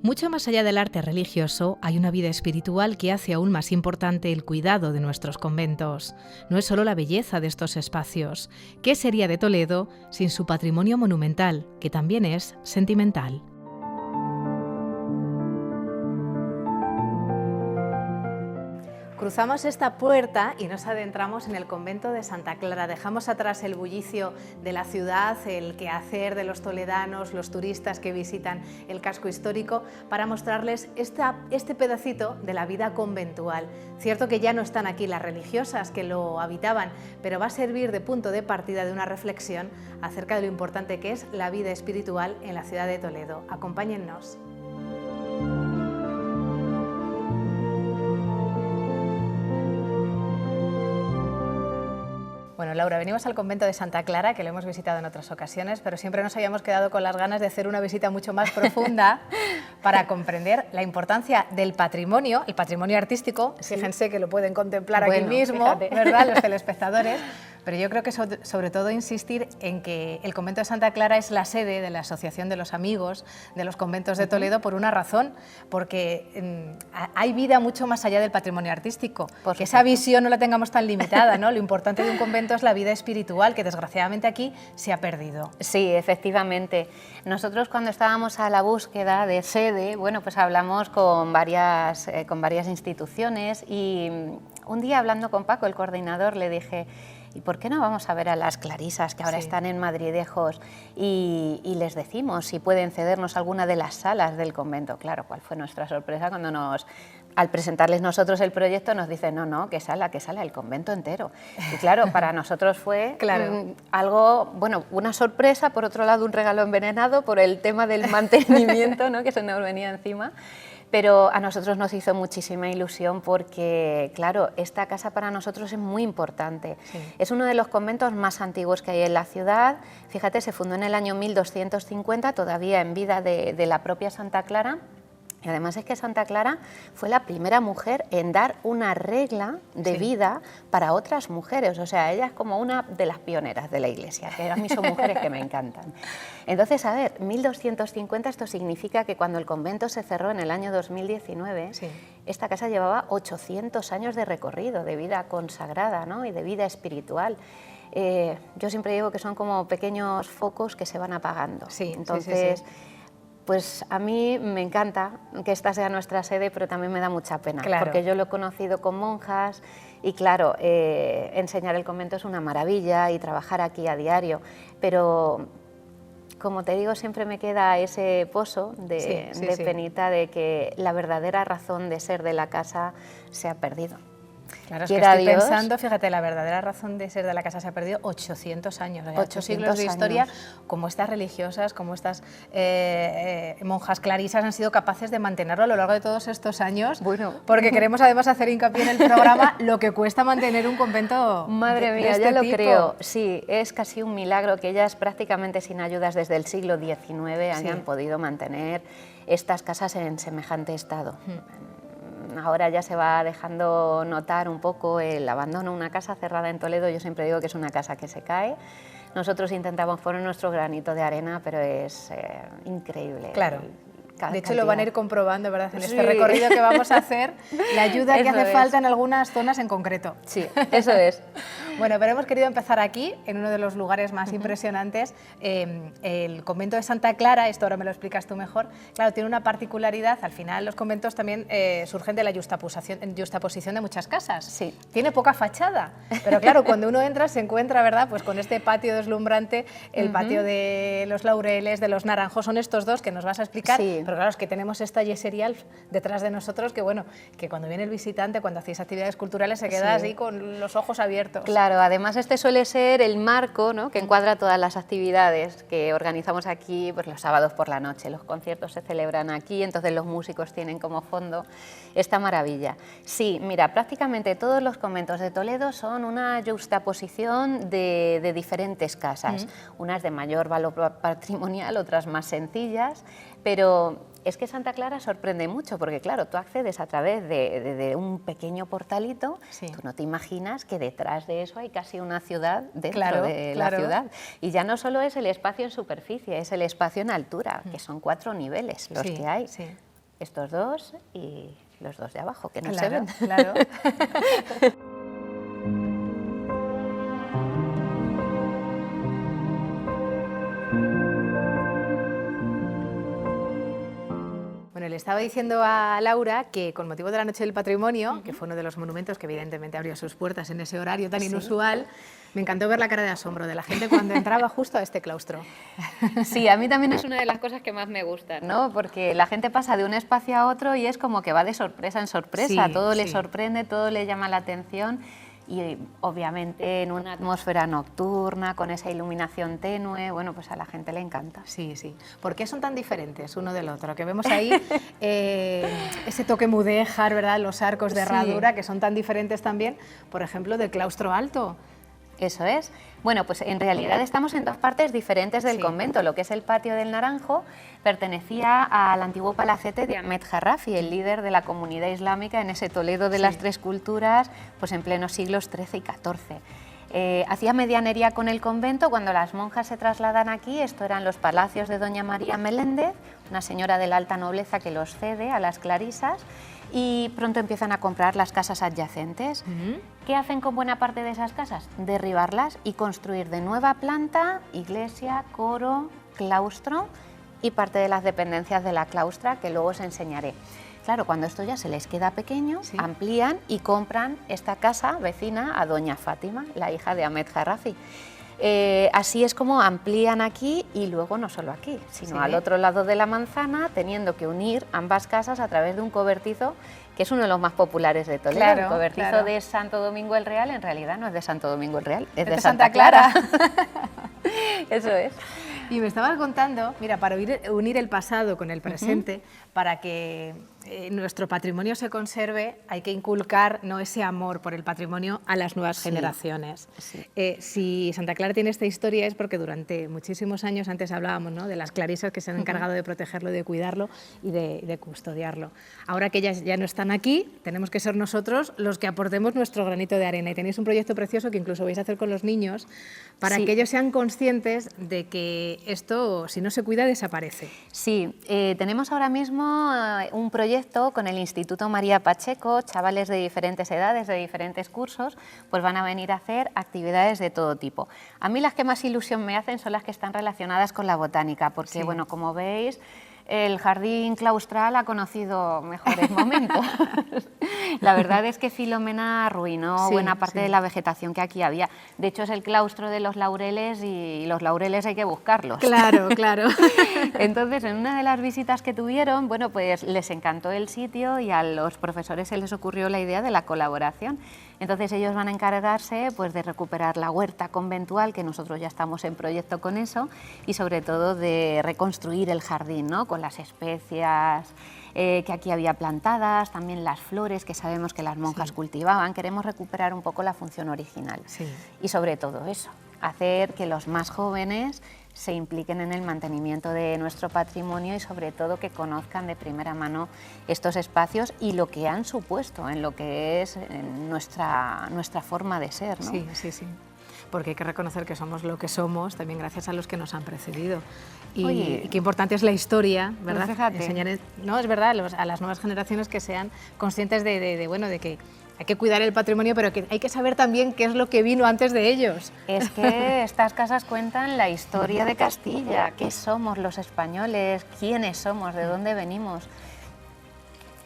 Mucho más allá del arte religioso, hay una vida espiritual que hace aún más importante el cuidado de nuestros conventos. No es solo la belleza de estos espacios. ¿Qué sería de Toledo sin su patrimonio monumental, que también es sentimental? Cruzamos esta puerta y nos adentramos en el convento de Santa Clara. Dejamos atrás el bullicio de la ciudad, el quehacer de los toledanos, los turistas que visitan el casco histórico, para mostrarles este pedacito de la vida conventual. Cierto que ya no están aquí las religiosas que lo habitaban, pero va a servir de punto de partida de una reflexión acerca de lo importante que es la vida espiritual en la ciudad de Toledo. Acompáñennos. Bueno, Laura, venimos al convento de Santa Clara, que lo hemos visitado en otras ocasiones, pero siempre nos habíamos quedado con las ganas de hacer una visita mucho más profunda para comprender la importancia del patrimonio, el patrimonio artístico. Sí. Fíjense que lo pueden contemplar aquí mismo, fíjate, ¿verdad?, los telespectadores. Pero yo creo que sobre todo insistir en que el convento de Santa Clara es la sede de la Asociación de los Amigos de los Conventos de Toledo por una razón, porque hay vida mucho más allá del patrimonio artístico, que esa visión no la tengamos tan limitada, ¿no? Lo importante de un convento es la vida espiritual, que desgraciadamente aquí se ha perdido. Sí, efectivamente. Nosotros cuando estábamos a la búsqueda de sede, bueno, pues hablamos con varias instituciones y un día hablando con Paco, el coordinador, le dije: ¿y por qué no vamos a ver a las clarisas que ahora están en Madridejos y les decimos si pueden cedernos alguna de las salas del convento? Claro, ¿cuál fue nuestra sorpresa cuando al presentarles nosotros el proyecto nos dicen no, que sala, el convento entero? Y claro, para nosotros fue algo, bueno, una sorpresa, por otro lado un regalo envenenado por el tema del mantenimiento, ¿no?, que se nos venía encima. Pero a nosotros nos hizo muchísima ilusión porque, claro, esta casa para nosotros es muy importante. Sí. Es uno de los conventos más antiguos que hay en la ciudad. Fíjate, se fundó en el año 1250, todavía en vida de la propia Santa Clara. Y además es que Santa Clara fue la primera mujer en dar una regla de vida para otras mujeres. O sea, ella es como una de las pioneras de la Iglesia, que a mí son mujeres que me encantan. Entonces, a ver, 1250, esto significa que cuando el convento se cerró en el año 2019, esta casa llevaba 800 años de recorrido, de vida consagrada, ¿no?, y de vida espiritual. Yo siempre digo que son como pequeños focos que se van apagando. Entonces, pues a mí me encanta que esta sea nuestra sede, pero también me da mucha pena, porque yo lo he conocido con monjas y claro, enseñar el convento es una maravilla y trabajar aquí a diario, pero como te digo, siempre me queda ese pozo de penita de que la verdadera razón de ser de la casa se ha perdido. Claro, es que estoy pensando, fíjate, la verdadera razón de ser de la casa se ha perdido 800 años, 8 siglos de historia, como estas religiosas, como estas monjas clarisas han sido capaces de mantenerlo a lo largo de todos estos años, porque queremos además hacer hincapié en el programa lo que cuesta mantener un convento. Madre mía, este ya lo tipo. Creo, sí, es casi un milagro que ellas prácticamente sin ayudas desde el siglo XIX hayan podido mantener estas casas en semejante estado. Ahora ya se va dejando notar un poco el abandono. Una casa cerrada en Toledo, yo siempre digo que es una casa que se cae. Nosotros intentamos poner nuestro granito de arena, pero es increíble. Claro. De hecho, lo van a ir comprobando, ¿verdad?, en este recorrido que vamos a hacer, la ayuda que hace falta en algunas zonas en concreto. Sí, eso es. Bueno, pero hemos querido empezar aquí, en uno de los lugares más impresionantes, el convento de Santa Clara. Esto ahora me lo explicas tú mejor. Claro, tiene una particularidad, al final los conventos también surgen de la justaposición de muchas casas. Sí. Tiene poca fachada, pero claro, cuando uno entra se encuentra, ¿verdad?, pues con este patio deslumbrante, el patio de los Laureles, de los Naranjos, son estos dos que nos vas a explicar. Sí. Pero claro, es que tenemos esta yesería detrás de nosotros que, bueno, que cuando viene el visitante, cuando hacéis actividades culturales, se queda así con los ojos abiertos. Claro, además este suele ser el marco, ¿no?, que encuadra todas las actividades que organizamos aquí, pues los sábados por la noche. Los conciertos se celebran aquí, entonces los músicos tienen como fondo esta maravilla. Sí, mira, prácticamente todos los conventos de Toledo son una juxtaposición de diferentes casas, unas de mayor valor patrimonial, otras más sencillas, pero es que Santa Clara sorprende mucho porque, claro, tú accedes a través de un pequeño portalito, tú no te imaginas que detrás de eso hay casi una ciudad dentro de la ciudad. Y ya no solo es el espacio en superficie, es el espacio en altura, que son 4 niveles los que hay. estos dos y los dos de abajo, que no se Claro, ven. claro. Bueno, le estaba diciendo a Laura que con motivo de la Noche del Patrimonio, que fue uno de los monumentos que evidentemente abrió sus puertas en ese horario tan inusual, me encantó ver la cara de asombro de la gente cuando entraba justo a este claustro. Sí, a mí también es una de las cosas que más me gustan, ¿no? Porque la gente pasa de un espacio a otro y es como que va de sorpresa en sorpresa, Sí, todo le sí. sorprende, todo le llama la atención y obviamente en una atmósfera nocturna, con esa iluminación tenue, bueno, pues a la gente le encanta. Sí, sí. ¿Por qué son tan diferentes uno del otro? Que vemos ahí ese toque mudéjar, ¿verdad? Los arcos de herradura, que son tan diferentes también, por ejemplo, del claustro alto. Eso es. Bueno, pues en realidad estamos en dos partes diferentes del Sí. convento. Lo que es el patio del Naranjo pertenecía al antiguo palacete de Ahmed Jarrafi, el líder de la comunidad islámica en ese Toledo de las tres culturas, pues en plenos siglos XIII y XIV. Hacía medianería con el convento cuando las monjas se trasladan aquí. Esto eran los palacios de doña María Meléndez, una señora de la alta nobleza que los cede a las clarisas, y pronto empiezan a comprar las casas adyacentes. ¿Qué hacen con buena parte de esas casas? Derribarlas y construir de nueva planta, iglesia, coro, claustro y parte de las dependencias de la claustra, que luego os enseñaré. Claro, cuando esto ya se les queda pequeño, amplían y compran esta casa vecina a doña Fátima, la hija de Ahmed Jarrafi. Así es como amplían aquí y luego no solo aquí, sino al otro lado de la manzana, teniendo que unir ambas casas a través de un cobertizo que es uno de los más populares de Toledo. Claro, el cobertizo claro. de Santo Domingo el Real en realidad no es de Santo Domingo el Real, es Es de Santa Clara. Eso es. Y me estabas contando, mira, para unir el pasado con el presente, para que nuestro patrimonio se conserve, hay que inculcar, ¿no?, ese amor por el patrimonio a las nuevas generaciones. Sí. Si Santa Clara tiene esta historia es porque durante muchísimos años, antes hablábamos, ¿no?, de las clarisas que se han encargado de protegerlo, de cuidarlo y de custodiarlo. Ahora que ellas ya no están aquí, tenemos que ser nosotros los que aportemos nuestro granito de arena. Y tenéis un proyecto precioso que incluso vais a hacer con los niños para que ellos sean conscientes de que esto, si no se cuida, desaparece. Sí, tenemos ahora mismo un proyecto con el Instituto María Pacheco. Chavales de diferentes edades, de diferentes cursos, pues van a venir a hacer actividades de todo tipo. A mí las que más ilusión me hacen son las que están relacionadas con la botánica, porque, bueno, como veis, el jardín claustral ha conocido mejores momentos. La verdad es que Filomena arruinó buena parte de la vegetación que aquí había. De hecho, es el claustro de los laureles y los laureles hay que buscarlos. Claro, claro. Entonces, en una de las visitas que tuvieron, bueno, pues les encantó el sitio y a los profesores se les ocurrió la idea de la colaboración. Entonces ellos van a encargarse, pues, de recuperar la huerta conventual, que nosotros ya estamos en proyecto con eso, y sobre todo de reconstruir el jardín, ¿no?, con las especias que aquí había plantadas, también las flores que sabemos que las monjas cultivaban. Queremos recuperar un poco la función original. Y sobre todo eso, hacer que los más jóvenes se impliquen en el mantenimiento de nuestro patrimonio y sobre todo que conozcan de primera mano estos espacios y lo que han supuesto en lo que es nuestra forma de ser, ¿no? Sí, sí, sí. Porque hay que reconocer que somos lo que somos también gracias a los que nos han precedido. Y qué importante es la historia, ¿verdad? Pues fíjate. Enseñar, no, es verdad, a las nuevas generaciones que sean conscientes de que hay que cuidar el patrimonio, pero que hay que saber también qué es lo que vino antes de ellos. Es que estas casas cuentan la historia de Castilla, qué somos los españoles, quiénes somos, de dónde venimos.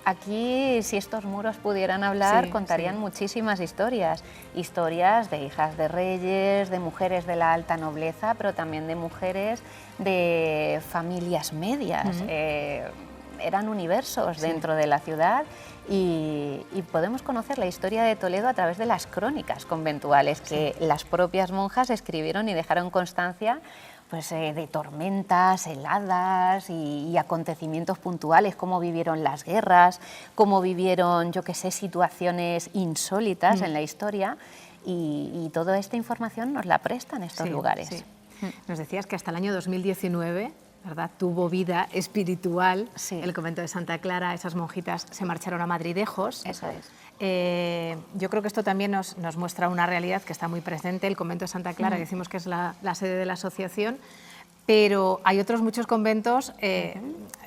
Aquí, si estos muros pudieran hablar, contarían muchísimas historias. Historias de hijas de reyes, de mujeres de la alta nobleza, pero también de mujeres de familias medias. Eran universos dentro de la ciudad y podemos conocer la historia de Toledo a través de las crónicas conventuales que las propias monjas escribieron y dejaron constancia, pues, de tormentas, heladas y acontecimientos puntuales, cómo vivieron las guerras, cómo vivieron, yo qué sé, situaciones insólitas en la historia, y toda esta información nos la prestan estos lugares. Nos decías que hasta el año 2019, ¿verdad?, tuvo vida espiritual el convento de Santa Clara. Esas monjitas se marcharon a Madridejos. Eso es. Yo creo que esto también nos muestra una realidad que está muy presente. El convento de Santa Clara, decimos que es la sede de la asociación, pero hay otros muchos conventos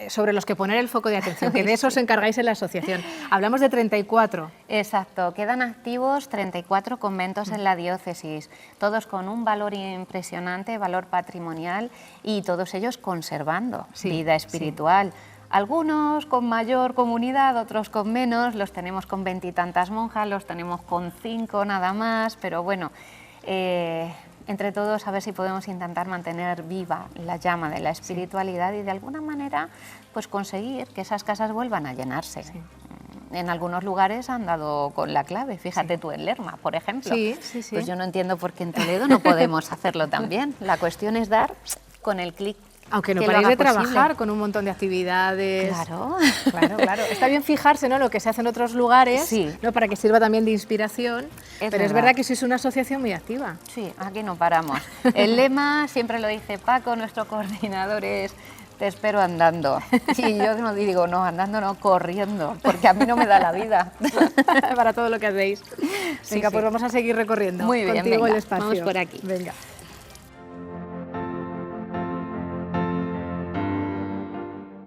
sobre los que poner el foco de atención, que de eso os encargáis en la asociación. Hablamos de 34. Exacto, quedan activos 34 conventos en la diócesis, todos con un valor impresionante, valor patrimonial, y todos ellos conservando vida espiritual. Sí. Algunos con mayor comunidad, otros con menos, los tenemos con 20 y tantas monjas, los tenemos con 5 nada más, pero bueno, entre todos a ver si podemos intentar mantener viva la llama de la espiritualidad y de alguna manera pues conseguir que esas casas vuelvan a llenarse. Sí. En algunos lugares han dado con la clave, fíjate tú en Lerma, por ejemplo. Sí. Pues yo no entiendo por qué en Toledo no podemos hacerlo también. La cuestión es dar con el clic. Aunque no paréis de trabajar con un montón de actividades. Claro. Claro. Está bien fijarse, ¿no?, lo que se hace en otros lugares, ¿no?, para que sirva también de inspiración. Pero es verdad que sois una asociación muy activa. Sí, aquí no paramos. El lema, siempre lo dice Paco, nuestro coordinador, es: te espero andando. Y yo no digo, no, andando no, corriendo, porque a mí no me da la vida. Para todo lo que hacéis. Venga, pues vamos a seguir recorriendo. Muy bien, contigo venga, el espacio. vamos por aquí. Venga.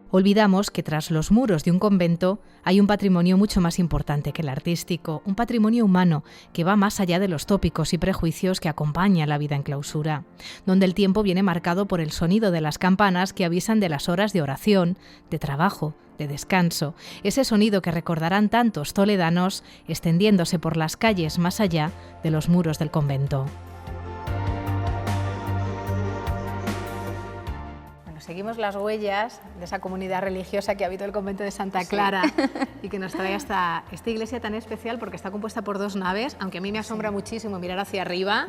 Olvidamos que tras los muros de un convento hay un patrimonio mucho más importante que el artístico, un patrimonio humano que va más allá de los tópicos y prejuicios que acompaña la vida en clausura, donde el tiempo viene marcado por el sonido de las campanas que avisan de las horas de oración, de trabajo, de descanso, ese sonido que recordarán tantos toledanos extendiéndose por las calles más allá de los muros del convento. Seguimos las huellas de esa comunidad religiosa que habita el convento de Santa Clara y que nos trae hasta esta iglesia tan especial porque está compuesta por 2 naves, aunque a mí me asombra muchísimo mirar hacia arriba.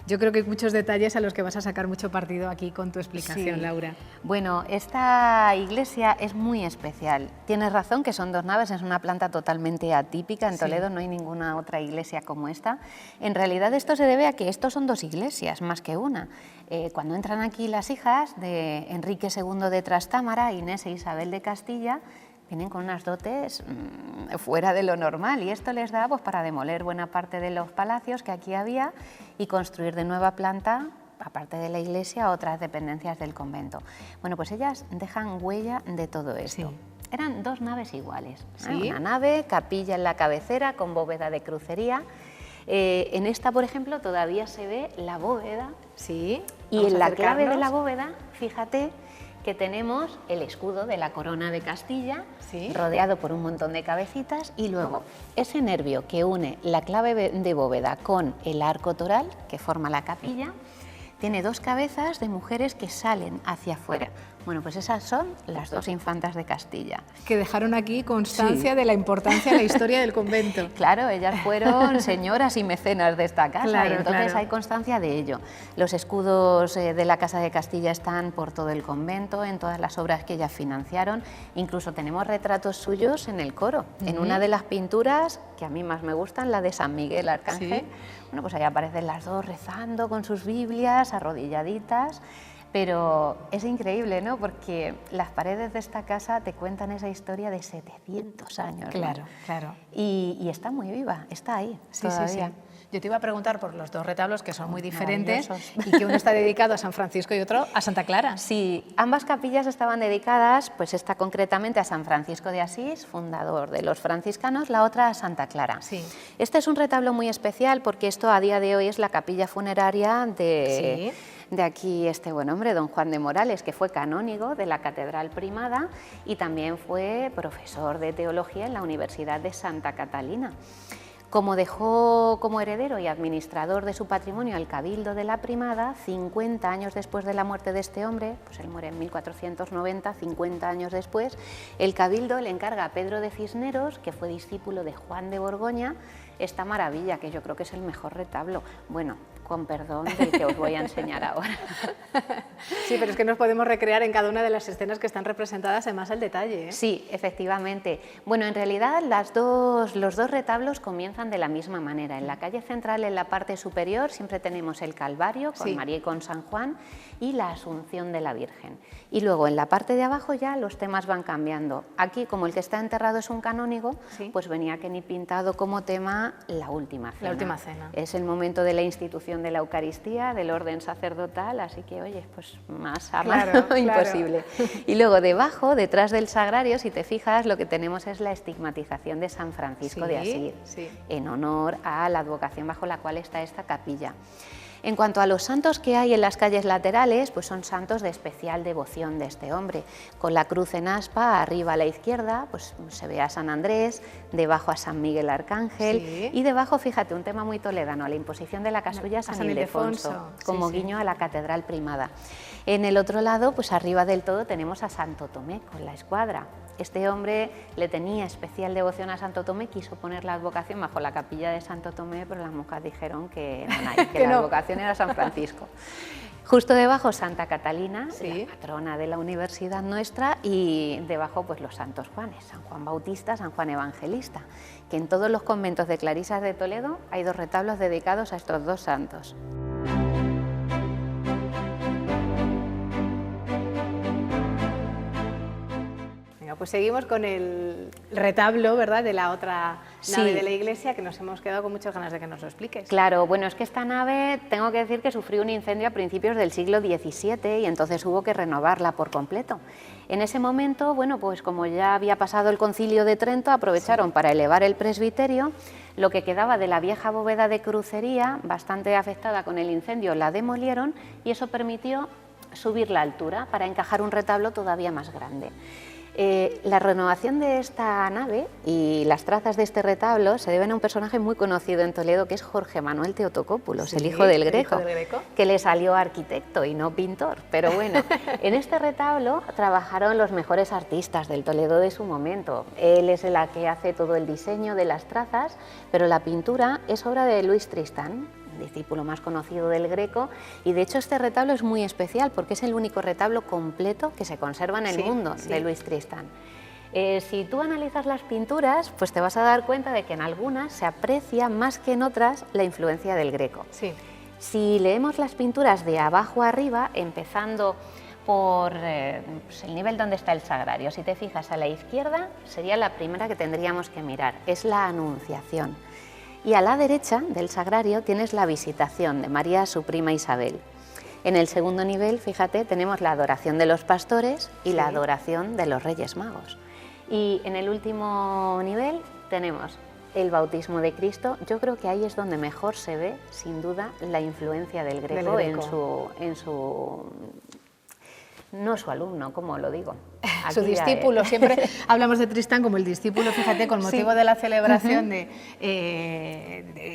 Yo creo que hay muchos detalles a los que vas a sacar mucho partido aquí con tu explicación, Laura. Bueno, esta iglesia es muy especial. Tienes razón que son 2 naves, es una planta totalmente atípica. En Toledo no hay ninguna otra iglesia como esta. En realidad esto se debe a que estos son 2 iglesias, más que una. Cuando entran aquí las hijas de Enrique II de Trastámara, Inés e Isabel de Castilla, vienen con unas dotes fuera de lo normal, y esto les da pues para demoler buena parte de los palacios que aquí había y construir de nueva planta, aparte de la iglesia, otras dependencias del convento. Bueno, pues ellas dejan huella de todo esto. Sí. Eran 2 naves iguales, una nave, capilla en la cabecera con bóveda de crucería. En esta, por ejemplo, todavía se ve la bóveda, y en la clave de la bóveda, fíjate que tenemos el escudo de la corona de Castilla, rodeado por un montón de cabecitas, y luego ese nervio que une la clave de bóveda con el arco toral, que forma la capilla, tiene 2 cabezas de mujeres que salen hacia afuera. Bueno, pues esas son las 2 infantas de Castilla. Que dejaron aquí constancia de la importancia de la historia del convento. Claro, ellas fueron señoras y mecenas de esta casa, y entonces hay constancia de ello. Los escudos de la Casa de Castilla están por todo el convento, en todas las obras que ellas financiaron. Incluso tenemos retratos suyos en el coro. En una de las pinturas, que a mí más me gustan, la de San Miguel Arcángel, bueno, pues ahí aparecen las 2 rezando con sus Biblias, arrodilladitas. Pero es increíble, ¿no?, porque las paredes de esta casa te cuentan esa historia de 700 años. Claro. Y está muy viva, está ahí todavía. Sí. Yo te iba a preguntar por los 2 retablos, que son muy diferentes, y que uno está dedicado a San Francisco y otro a Santa Clara. Sí, ambas capillas estaban dedicadas, pues esta concretamente a San Francisco de Asís, fundador de los franciscanos, la otra a Santa Clara. Sí. Este es un retablo muy especial porque esto a día de hoy es la capilla funeraria de aquí este buen hombre, don Juan de Morales, que fue canónigo de la Catedral Primada y también fue profesor de teología en la Universidad de Santa Catalina. Como dejó como heredero y administrador de su patrimonio al Cabildo de la Primada, 50 años después de la muerte de este hombre, pues él muere en 1490, 50 años después, el Cabildo le encarga a Pedro de Cisneros, que fue discípulo de Juan de Borgoña, esta maravilla, que yo creo que es el mejor retablo. Bueno, con perdón del que os voy a enseñar ahora. Sí, pero es que nos podemos recrear en cada una de las escenas que están representadas en más al detalle, ¿eh? Sí, efectivamente. Bueno, en realidad los dos retablos comienzan de la misma manera. En la calle central, en la parte superior, siempre tenemos el Calvario con María y con San Juan y la Asunción de la Virgen. Y luego en la parte de abajo ya los temas van cambiando. Aquí, como el que está enterrado es un canónigo, pues venía que ni pintado como tema la Última Cena. La Última Cena. Es el momento de la institución institución de la Eucaristía, del orden sacerdotal, así que, oye, pues más a Claro, mano claro. imposible. Y luego debajo, detrás del sagrario, si te fijas, lo que tenemos es la estigmatización de San Francisco de Asís, en honor a la advocación bajo la cual está esta capilla. En cuanto a los santos que hay en las calles laterales, pues son santos de especial devoción de este hombre. Con la cruz en aspa, arriba a la izquierda, pues se ve a San Andrés, debajo a San Miguel Arcángel y debajo, fíjate, un tema muy toledano, a la imposición de la casulla a San Ildefonso, como guiño a la Catedral Primada. En el otro lado, pues arriba del todo tenemos a Santo Tomé con la escuadra. Este hombre le tenía especial devoción a Santo Tomé, quiso poner la advocación bajo la capilla de Santo Tomé, pero las monjas dijeron que no, que la advocación era San Francisco. Justo debajo Santa Catalina, la patrona de la universidad nuestra, y debajo pues los santos Juanes, San Juan Bautista, San Juan Evangelista, que en todos los conventos de clarisas de Toledo hay 2 retablos dedicados a estos 2 santos. Pues seguimos con el retablo, ¿verdad?, de la otra nave de la iglesia, que nos hemos quedado con muchas ganas de que nos lo expliques. Claro, bueno, es que esta nave, tengo que decir que sufrió un incendio a principios del siglo XVII y entonces hubo que renovarla por completo. En ese momento, bueno, pues como ya había pasado el Concilio de Trento, aprovecharon para elevar el presbiterio. Lo que quedaba de la vieja bóveda de crucería, bastante afectada con el incendio, la demolieron y eso permitió subir la altura para encajar un retablo todavía más grande. La renovación de esta nave y las trazas de este retablo se deben a un personaje muy conocido en Toledo, que es Jorge Manuel Teotocópulos, el hijo del Greco, que le salió arquitecto y no pintor. Pero bueno, en este retablo trabajaron los mejores artistas del Toledo de su momento. Él es el que hace todo el diseño de las trazas, pero la pintura es obra de Luis Tristán, discípulo más conocido del Greco, y de hecho este retablo es muy especial porque es el único retablo completo que se conserva en el mundo de Luis Tristán. Si tú analizas las pinturas, pues te vas a dar cuenta de que en algunas se aprecia más que en otras la influencia del Greco. Si leemos las pinturas de abajo a arriba, empezando por pues el nivel donde está el sagrario, si te fijas a la izquierda, sería la primera que tendríamos que mirar, es la Anunciación. Y a la derecha del sagrario tienes la Visitación de María, su prima Isabel. En el segundo nivel, fíjate, tenemos la adoración de los pastores y la adoración de los Reyes Magos. Y en el último nivel tenemos el bautismo de Cristo. Yo creo que ahí es donde mejor se ve, sin duda, la influencia del Greco, en su no su alumno, como lo digo. Aquí su discípulo, siempre hablamos de Tristán como el discípulo, fíjate, con motivo de la celebración de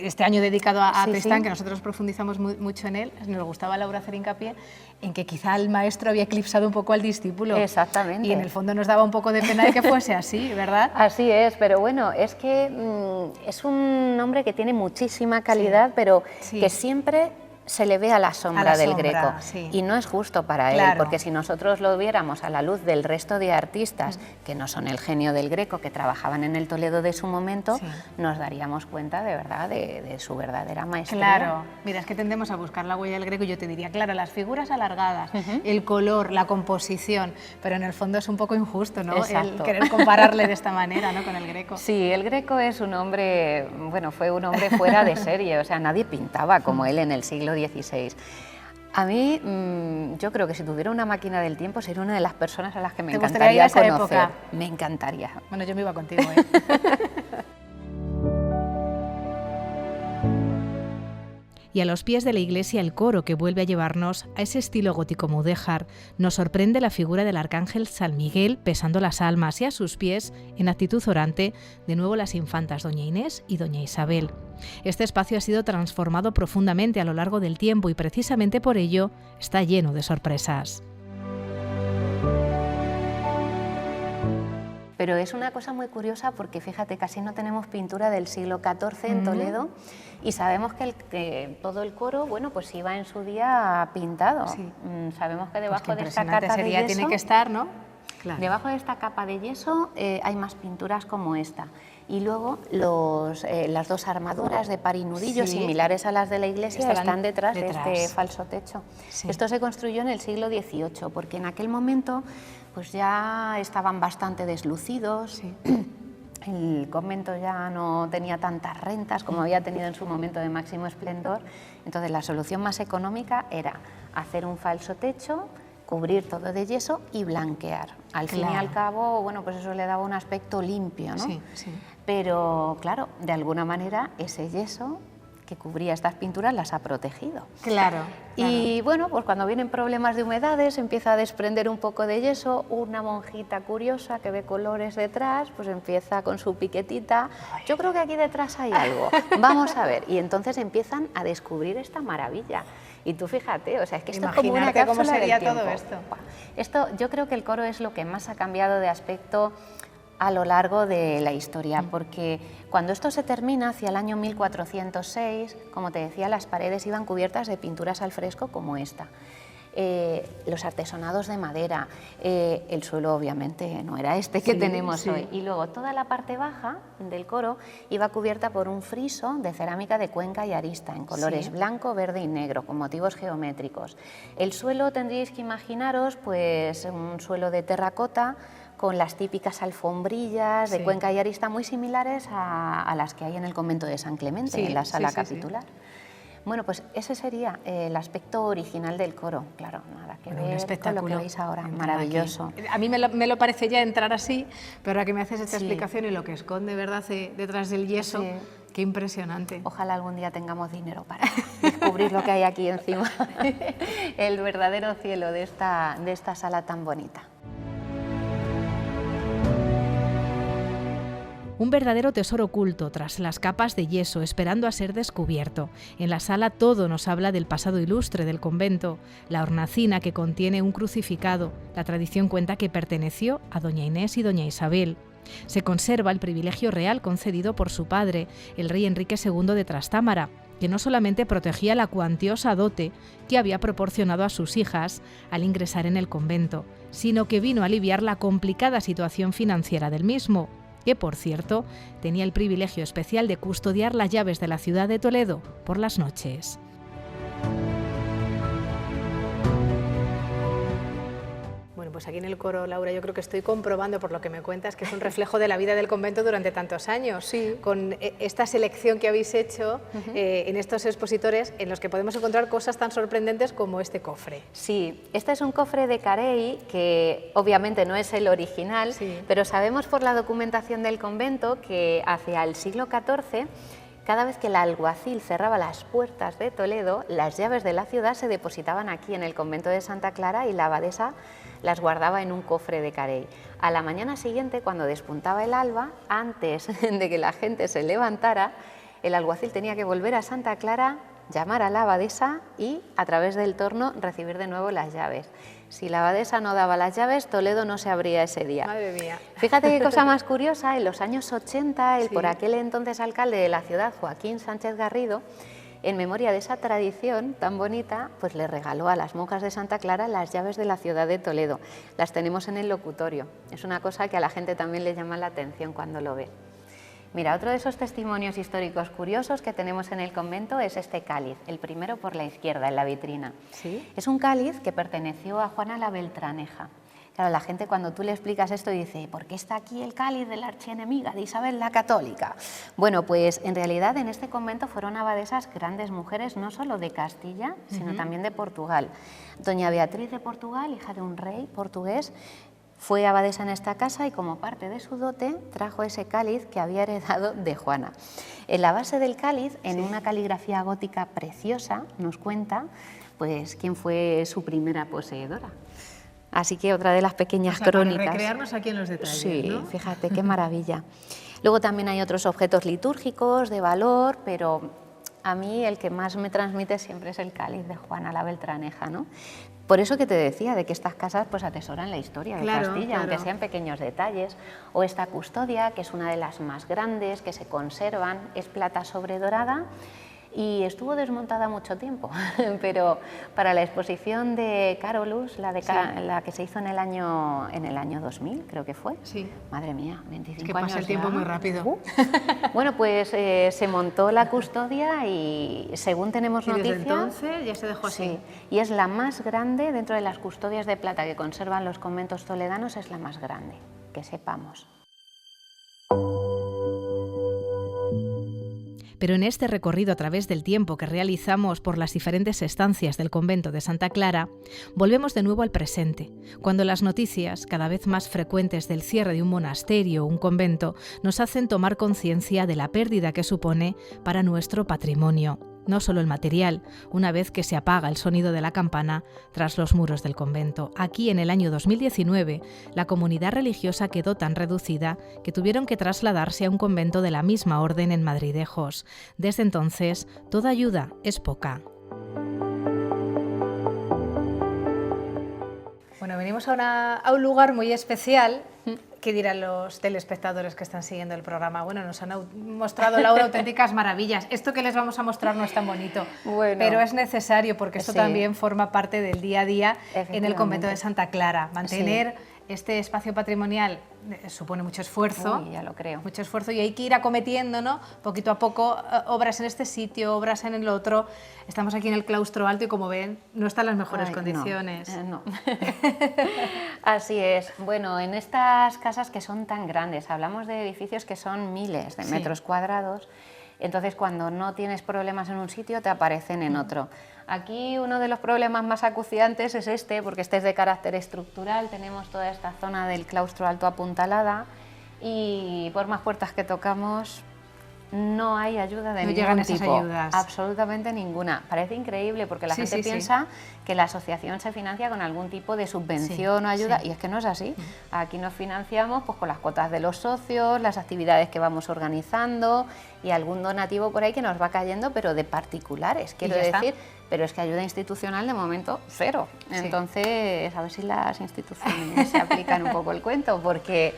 este año dedicado a Tristán, que nosotros profundizamos mucho en él, nos gustaba, Laura, hacer hincapié en que quizá el maestro había eclipsado un poco al discípulo. Exactamente. Y en el fondo nos daba un poco de pena de que fuese así, ¿verdad? Así es, pero bueno, es que es un hombre que tiene muchísima calidad, pero que siempre se le ve a la sombra del Greco, y no es justo para él, porque si nosotros lo viéramos a la luz del resto de artistas que no son el genio del Greco, que trabajaban en el Toledo de su momento, nos daríamos cuenta de verdad de su verdadera maestría. Claro, mira, es que tendemos a buscar la huella del Greco y yo te diría, claro, las figuras alargadas, el color, la composición, pero en el fondo es un poco injusto, ¿no? El querer compararle de esta manera, ¿no?, con el Greco. Sí, el Greco es un hombre, bueno, fue un hombre fuera de serie, o sea, nadie pintaba como él en el siglo XVI. A mí, yo creo que si tuviera una máquina del tiempo sería una de las personas a las que me encantaría conocer. Época? Me encantaría. Bueno, yo me iba contigo, ¿eh? Y a los pies de la iglesia el coro, que vuelve a llevarnos a ese estilo gótico mudéjar, nos sorprende la figura del arcángel San Miguel pesando las almas, y a sus pies, en actitud orante, de nuevo las infantas doña Inés y doña Isabel. Este espacio ha sido transformado profundamente a lo largo del tiempo y precisamente por ello está lleno de sorpresas. Pero es una cosa muy curiosa porque, fíjate, casi no tenemos pintura del siglo XIV en Toledo, y sabemos que todo el coro, bueno, pues iba en su día pintado. Sabemos que debajo de esta capa de yeso, tiene que estar, ¿no? Claro. Debajo de esta capa de yeso hay más pinturas como esta. Y luego las 2 armaduras de par y nudillo, similares a las de la iglesia, están detrás de este falso techo. Esto se construyó en el siglo XVIII, porque en aquel momento pues ya estaban bastante deslucidos, el convento ya no tenía tantas rentas como había tenido en su momento de máximo esplendor, entonces la solución más económica era hacer un falso techo, cubrir todo de yeso y blanquear. Al fin y al cabo, bueno, pues eso le daba un aspecto limpio, ¿no? Sí, sí. Pero claro, de alguna manera ese yeso que cubría estas pinturas las ha protegido. Claro. Y bueno, pues cuando vienen problemas de humedades empieza a desprender un poco de yeso, una monjita curiosa que ve colores detrás, pues empieza con su piquetita, yo creo que aquí detrás hay algo, vamos a ver, y entonces empiezan a descubrir esta maravilla. Y tú fíjate, o sea, es que esto es como una cápsula cómo sería del tiempo. todo esto. Esto, yo creo que el coro es lo que más ha cambiado de aspecto a lo largo de la historia, porque cuando esto se termina, hacia el año 1406, como te decía, las paredes iban cubiertas de pinturas al fresco como esta. Los artesonados de madera, el suelo obviamente no era este que tenemos hoy, y luego toda la parte baja del coro iba cubierta por un friso de cerámica de Cuenca y Arista, en colores blanco, verde y negro, con motivos geométricos. El suelo tendríais que imaginaros pues un suelo de terracota, con las típicas alfombrillas de Cuenca y Arista muy similares a las que hay en el convento de San Clemente, en la sala capitular. Bueno, pues ese sería el aspecto original del coro, claro, nada que ver con lo que veis ahora, maravilloso. Aquí. A mí me lo parece ya entrar así, pero ahora que me haces esta explicación y lo que esconde, ¿verdad?, detrás del yeso, qué impresionante. Ojalá algún día tengamos dinero para descubrir lo que hay aquí encima, el verdadero cielo de esta sala tan bonita. Un verdadero tesoro oculto tras las capas de yeso, esperando a ser descubierto. En la sala todo nos habla del pasado ilustre del convento. La hornacina que contiene un crucificado. La tradición cuenta que perteneció a doña Inés y doña Isabel. Se conserva el privilegio real concedido por su padre, el rey Enrique II de Trastámara, que no solamente protegía la cuantiosa dote que había proporcionado a sus hijas al ingresar en el convento, sino que vino a aliviar la complicada situación financiera del mismo, que, por cierto, tenía el privilegio especial de custodiar las llaves de la ciudad de Toledo por las noches. Bueno, pues aquí en el coro, Laura, yo creo que estoy comprobando por lo que me cuentas que es un reflejo de la vida del convento durante tantos años, con esta selección que habéis hecho en estos expositores en los que podemos encontrar cosas tan sorprendentes como este cofre. Sí, este es un cofre de Carey que obviamente no es el original, pero sabemos por la documentación del convento que hacia el siglo XIV, cada vez que el alguacil cerraba las puertas de Toledo, las llaves de la ciudad se depositaban aquí en el convento de Santa Clara y la abadesa las guardaba en un cofre de Carey. A la mañana siguiente, cuando despuntaba el alba, antes de que la gente se levantara, el alguacil tenía que volver a Santa Clara, llamar a la abadesa y, a través del torno, recibir de nuevo las llaves. Si la abadesa no daba las llaves, Toledo no se abría ese día. Madre mía. Fíjate qué cosa más curiosa, en los años 80, el por aquel entonces alcalde de la ciudad, Joaquín Sánchez Garrido, en memoria de esa tradición tan bonita, pues le regaló a las monjas de Santa Clara las llaves de la ciudad de Toledo. Las tenemos en el locutorio. Es una cosa que a la gente también le llama la atención cuando lo ve. Mira, otro de esos testimonios históricos curiosos que tenemos en el convento es este cáliz, el primero por la izquierda, en la vitrina. Es un cáliz que perteneció a Juana la Beltraneja. Claro, la gente cuando tú le explicas esto dice, ¿por qué está aquí el cáliz de la archienemiga de Isabel la Católica? Bueno, pues en realidad en este convento fueron abadesas grandes mujeres, no solo de Castilla, sino también de Portugal. Doña Beatriz de Portugal, hija de un rey portugués, fue abadesa en esta casa y como parte de su dote trajo ese cáliz que había heredado de Juana. En la base del cáliz, en una caligrafía gótica preciosa, nos cuenta pues quién fue su primera poseedora. Así que otra de las pequeñas crónicas. Para recrearnos aquí en los detalles, sí, ¿no? Fíjate qué maravilla. Luego también hay otros objetos litúrgicos de valor, pero a mí el que más me transmite siempre es el cáliz de Juana la Beltraneja, ¿no? Por eso que te decía de que estas casas pues atesoran la historia de Castilla, aunque sean pequeños detalles. O esta custodia, que es una de las más grandes, que se conservan, es plata sobre dorada y estuvo desmontada mucho tiempo, pero para la exposición de Carolus, la que se hizo en el año 2000, creo que fue. Madre mía, 25 años. Es que pasa el tiempo muy rápido. Bueno, pues se montó la custodia y según tenemos noticias... ¿Y desde entonces ya se dejó así? Sí, y es la más grande dentro de las custodias de plata que conservan los conventos toledanos, es la más grande, que sepamos. Pero en este recorrido a través del tiempo que realizamos por las diferentes estancias del convento de Santa Clara, volvemos de nuevo al presente, cuando las noticias, cada vez más frecuentes del cierre de un monasterio o un convento, nos hacen tomar conciencia de la pérdida que supone para nuestro patrimonio. No solo el material, una vez que se apaga el sonido de la campana tras los muros del convento. Aquí, en el año 2019, la comunidad religiosa quedó tan reducida que tuvieron que trasladarse a un convento de la misma orden en Madridejos. Desde entonces, toda ayuda es poca. Bueno, venimos a un lugar muy especial. ¿Qué dirán los telespectadores que están siguiendo el programa? Bueno, nos han mostrado, Laura, auténticas maravillas. Esto que les vamos a mostrar no es tan bonito, pero es necesario porque esto también forma parte del día a día en el convento de Santa Clara. Mantener este espacio patrimonial supone mucho esfuerzo. Uy, ya lo creo. Mucho esfuerzo y hay que ir acometiendo, ¿no? Poquito a poco, obras en este sitio, obras en el otro. Estamos aquí en el claustro alto y, como ven, no están las mejores condiciones. No. Así es. Bueno, en estas casas que son tan grandes, hablamos de edificios que son miles de metros cuadrados, entonces cuando no tienes problemas en un sitio te aparecen en otro. Aquí uno de los problemas más acuciantes es este, porque este es de carácter estructural, tenemos toda esta zona del claustro alto apuntalada y por más puertas que tocamos no hay ayuda de ningún llegan tipo, esas ayudas. Absolutamente ninguna. Parece increíble porque la gente piensa que la asociación se financia con algún tipo de subvención o ayuda y es que no es así. Aquí nos financiamos pues con las cuotas de los socios, las actividades que vamos organizando y algún donativo por ahí que nos va cayendo, pero de particulares, quiero decir, pero es que ayuda institucional de momento cero. Entonces, a ver si las instituciones se aplican un poco el cuento, porque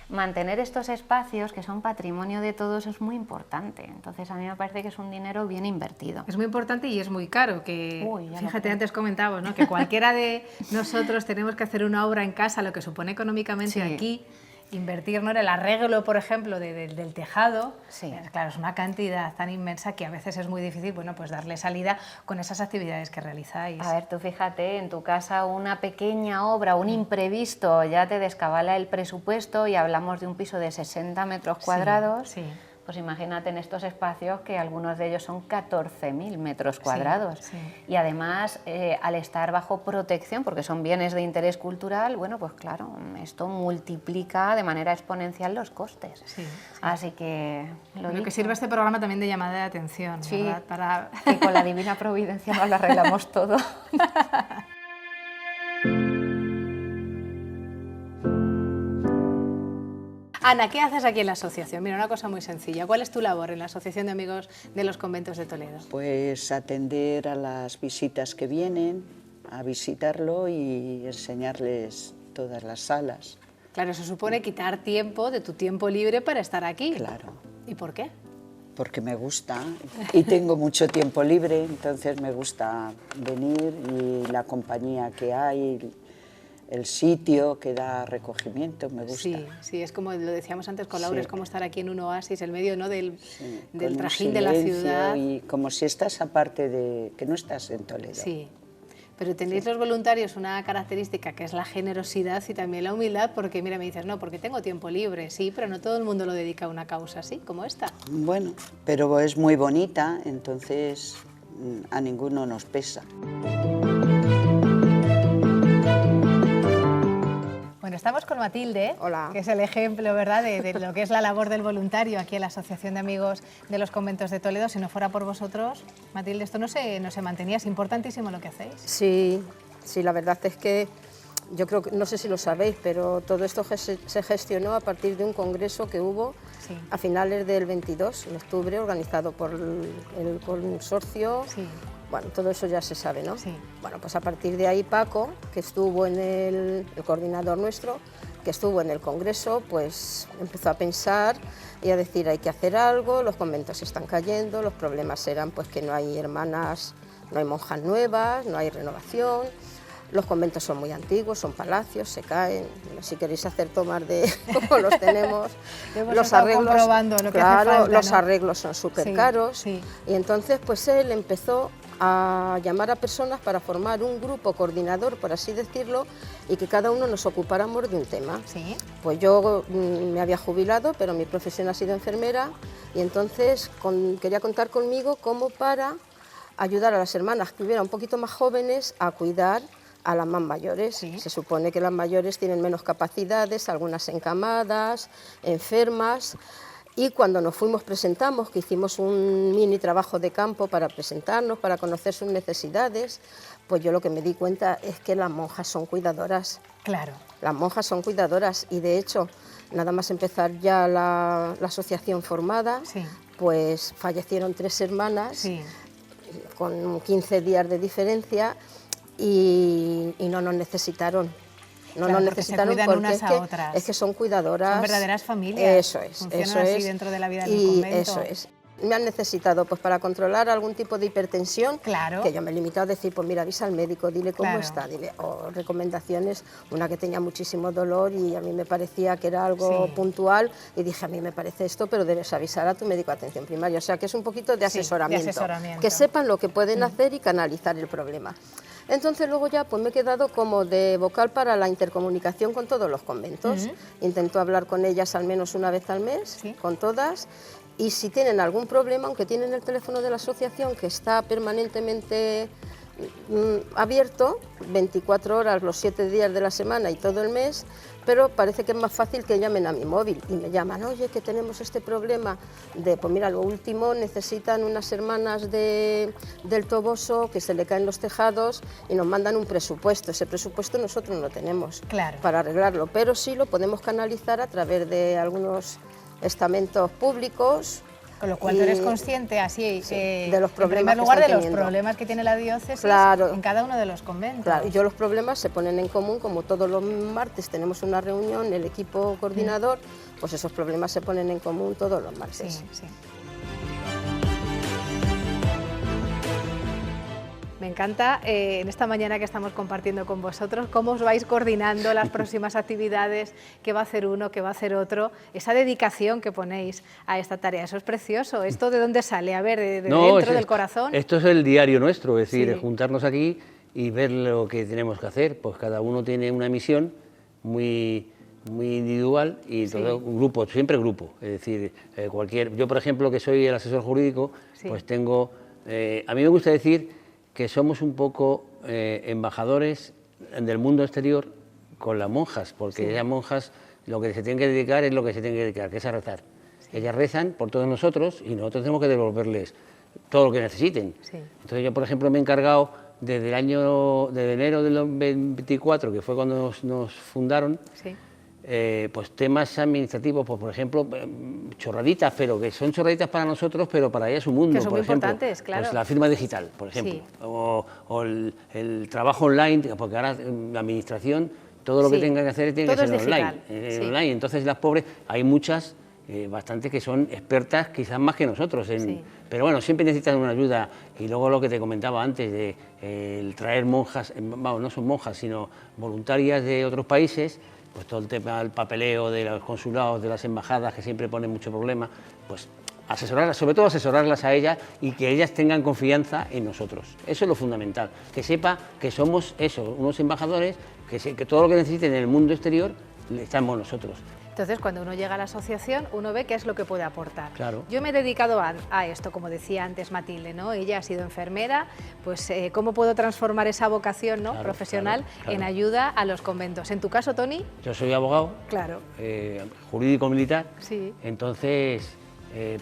mantener estos espacios que son patrimonio de todos es muy importante. Entonces a mí me parece que es un dinero bien invertido. Es muy importante y es muy caro, que fíjate, antes comentábamos, ¿no?, que cualquiera de nosotros tenemos que hacer una obra en casa, lo que supone económicamente aquí, invertir, ¿no?, en el arreglo, por ejemplo, del tejado. Claro, es una cantidad tan inmensa que a veces es muy difícil, bueno, pues darle salida con esas actividades que realizáis. A ver, tú fíjate, en tu casa una pequeña obra, un imprevisto, ya te descabala el presupuesto y hablamos de un piso de 60 metros cuadrados. Pues imagínate en estos espacios que algunos de ellos son 14.000 metros cuadrados. Y además, al estar bajo protección, porque son bienes de interés cultural, bueno, pues claro, esto multiplica de manera exponencial los costes. Así que lo que sirve este programa también de llamada de atención, ¿verdad? Para que con la divina providencia nos lo arreglamos todo. Ana, ¿qué haces aquí en la asociación? Mira, una cosa muy sencilla. ¿Cuál es tu labor en la Asociación de Amigos de los Conventos de Toledo? Pues atender a las visitas que vienen, a visitarlo y enseñarles todas las salas. Claro, eso supone quitar tiempo de tu tiempo libre para estar aquí. Claro. ¿Y por qué? Porque me gusta y tengo mucho tiempo libre, entonces me gusta venir y la compañía que hay, el sitio que da recogimiento, me gusta. Sí, es como lo decíamos antes con Laura, es como estar aquí en un oasis, en medio, ¿no?, del trajín de la ciudad. Y como si estás aparte de que no estás en Toledo. Sí, pero tenéis los voluntarios una característica que es la generosidad y también la humildad, porque mira, me dices, no, porque tengo tiempo libre, sí, pero no todo el mundo lo dedica a una causa así, como esta. Bueno, pero es muy bonita, entonces a ninguno nos pesa. Bueno, estamos con Matilde, Hola. Que es el ejemplo, ¿verdad?, de lo que es la labor del voluntario aquí en la Asociación de Amigos de los Conventos de Toledo. Si no fuera por vosotros, Matilde, esto no se mantenía, es importantísimo lo que hacéis. Sí, la verdad es que yo creo que, no sé si lo sabéis, pero todo esto se gestionó a partir de un congreso que hubo a finales del 22, en octubre, organizado por el consorcio. Bueno, todo eso ya se sabe, ¿no? Bueno, pues a partir de ahí Paco, que estuvo en el coordinador nuestro, que estuvo en el congreso, pues empezó a pensar y a decir, hay que hacer algo, los conventos están cayendo, los problemas eran pues que no hay hermanas, no hay monjas nuevas, no hay renovación, los conventos son muy antiguos, son palacios, se caen. Si queréis hacer tomas de cómo los tenemos, los arreglos, comprobando lo que hace falta, los ¿no? arreglos son súper caros. Y entonces pues él empezó a llamar a personas para formar un grupo coordinador, por así decirlo, y que cada uno nos ocupáramos de un tema. Sí. Pues yo me había jubilado, pero mi profesión ha sido enfermera, y entonces quería contar conmigo como para ayudar a las hermanas que hubieran un poquito más jóvenes a cuidar a las más mayores. Sí. Se supone que las mayores tienen menos capacidades, algunas encamadas, enfermas, y cuando nos fuimos presentamos, que hicimos un mini trabajo de campo para presentarnos, para conocer sus necesidades, pues yo lo que me di cuenta es que las monjas son cuidadoras. Claro. Las monjas son cuidadoras y de hecho, nada más empezar ya la asociación formada, Sí. pues fallecieron 3 hermanas, Sí. con 15 días de diferencia, y no nos necesitaron. No Claro, nos porque se necesitaron cuidan porque unas a otras. es que son cuidadoras. Son verdaderas familias. Eso es, Funcionan eso así es. dentro de la vida del Y convento. eso es. Me han necesitado pues para controlar algún tipo de hipertensión, Claro. que yo me he limitado a decir, pues mira, avisa al médico, dile cómo Claro. está, dile, o recomendaciones, una que tenía muchísimo dolor y a mí me parecía que era algo Sí. puntual, y dije, a mí me parece esto, pero debes avisar a tu médico de atención primaria, o sea que es un poquito de Sí, de asesoramiento, asesoramiento. que sepan lo que pueden hacer y canalizar el problema. Entonces luego ya pues me he quedado como de vocal para la intercomunicación con todos los conventos. Intento hablar con ellas al menos una vez al mes, Sí. con todas, y si tienen algún problema, aunque tienen el teléfono de la asociación que está permanentemente abierto, 24 horas los 7 días de la semana y todo el mes, pero parece que es más fácil que llamen a mi móvil y me llaman, oye, que tenemos este problema de, pues mira, lo último, necesitan unas hermanas del Toboso que se le caen los tejados y nos mandan un presupuesto. Ese presupuesto nosotros no tenemos Claro. para arreglarlo, pero sí lo podemos canalizar a través de algunos estamentos públicos. Con lo cual tú eres consciente así, de los en problemas primer que lugar, de están los teniendo. problemas que tiene la diócesis Claro. en cada uno de los conventos. Claro, y yo los problemas se ponen en común, como todos los martes tenemos una reunión, el equipo coordinador, pues esos problemas se ponen en común todos los martes. Sí, sí. Me encanta en esta mañana que estamos compartiendo con vosotros cómo os vais coordinando las próximas actividades, qué va a hacer uno, qué va a hacer otro, esa dedicación que ponéis a esta tarea, eso es precioso. ¿Esto de dónde sale? A ver, de dentro del corazón. Esto es el diario nuestro, es decir, Sí. juntarnos aquí y ver lo que tenemos que hacer. Pues cada uno tiene una misión muy individual y todo grupo, siempre grupo. Es decir, yo por ejemplo que soy el asesor jurídico, Sí. pues tengo, a mí me gusta decir que somos un poco embajadores del mundo exterior con las monjas, porque ellas monjas lo que se tienen que dedicar es lo que se tienen que dedicar, que es a rezar. Ellas rezan por todos nosotros y nosotros tenemos que devolverles todo lo que necesiten. Sí. Entonces yo, por ejemplo, me he encargado desde enero del 24, que fue cuando nos fundaron, Sí. pues temas administrativos, pues por ejemplo, chorraditas, pero que son chorraditas para nosotros, pero para ellas es un mundo. Que son por muy ejemplo, importantes, claro. pues la firma digital, por ejemplo, Sí. o el trabajo online, porque ahora la administración, todo lo que Sí. tenga que hacer tiene Todo que ser es digital, online. sí. Online. Entonces las pobres, hay muchas, bastante que son expertas, quizás más que nosotros, Sí. pero bueno, siempre necesitan una ayuda. Y luego lo que te comentaba antes, de el traer monjas, vamos, no son monjas, sino voluntarias de otros países, pues todo el tema del papeleo de los consulados, de las embajadas, que siempre ponen mucho problema, pues asesorarlas, sobre todo asesorarlas a ellas y que ellas tengan confianza en nosotros. Eso es lo fundamental, que sepa que somos eso, unos embajadores, que todo lo que necesiten en el mundo exterior estamos nosotros. Entonces, cuando uno llega a la asociación, uno ve qué es lo que puede aportar. Claro. Yo me he dedicado a esto, como decía antes Matilde, ¿no? Ella ha sido enfermera, pues ¿cómo puedo transformar esa vocación, ¿no? Claro, profesional claro. en ayuda a los conventos? En tu caso, Tony, Yo soy abogado, claro, jurídico militar, sí, entonces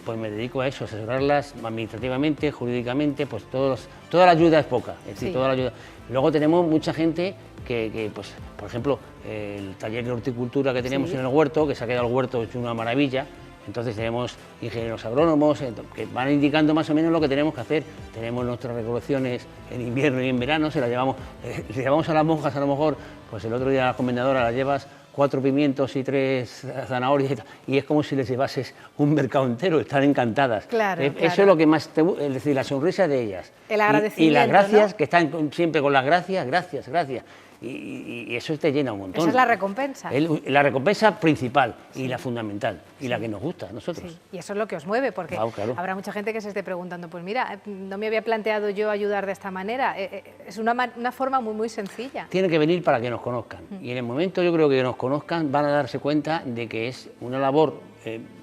pues me dedico a eso, a asesorarlas administrativamente, jurídicamente, pues toda la ayuda es poca, es decir, Sí. toda la ayuda. Luego tenemos mucha gente que pues, por ejemplo, el taller de horticultura que tenemos Sí. en el huerto, que se ha quedado el huerto hecho una maravilla. Entonces tenemos ingenieros agrónomos que van indicando más o menos lo que tenemos que hacer. Tenemos nuestras recolecciones en invierno y en verano, se las llevamos, le llevamos a las monjas a lo mejor, pues el otro día a la comendadora las llevas 4 pimientos y 3 zanahorias y tal, y es como si les llevases un mercado entero, están encantadas. Claro, Eso claro. es lo que más es decir, la sonrisa de ellas. El Y agradecimiento, las gracias, ¿no? que están siempre con las gracias, gracias, gracias. y eso te llena un montón. Esa es la recompensa. La recompensa principal y la fundamental y la que nos gusta a nosotros. Sí, y eso es lo que os mueve, porque Claro. habrá mucha gente que se esté preguntando, pues mira, no me había planteado yo ayudar de esta manera. Es una forma muy, muy sencilla. Tiene que venir para que nos conozcan. Y en el momento, yo creo que nos conozcan, van a darse cuenta de que es una labor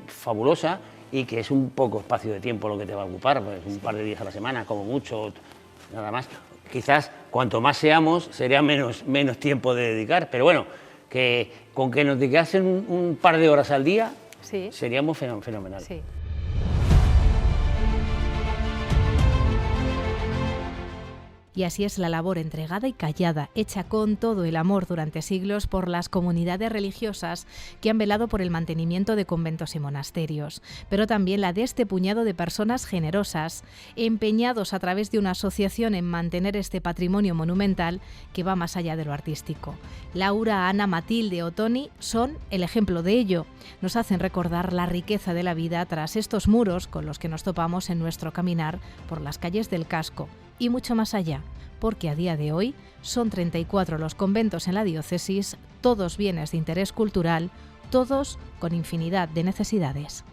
fabulosa y que es un poco espacio de tiempo lo que te va a ocupar, pues un par de días a la semana, como mucho, nada más. Quizás cuanto más seamos, sería menos tiempo de dedicar, pero bueno, que con que nos dedicasen un par de horas al día, Sí. seríamos fenomenales. Sí. Y así es la labor entregada y callada, hecha con todo el amor durante siglos por las comunidades religiosas que han velado por el mantenimiento de conventos y monasterios, pero también la de este puñado de personas generosas, empeñados a través de una asociación en mantener este patrimonio monumental que va más allá de lo artístico. Laura, Ana, Matilde o Toni son el ejemplo de ello. Nos hacen recordar la riqueza de la vida tras estos muros con los que nos topamos en nuestro caminar por las calles del casco. Y mucho más allá, porque a día de hoy son 34 los conventos en la diócesis, todos bienes de interés cultural, todos con infinidad de necesidades.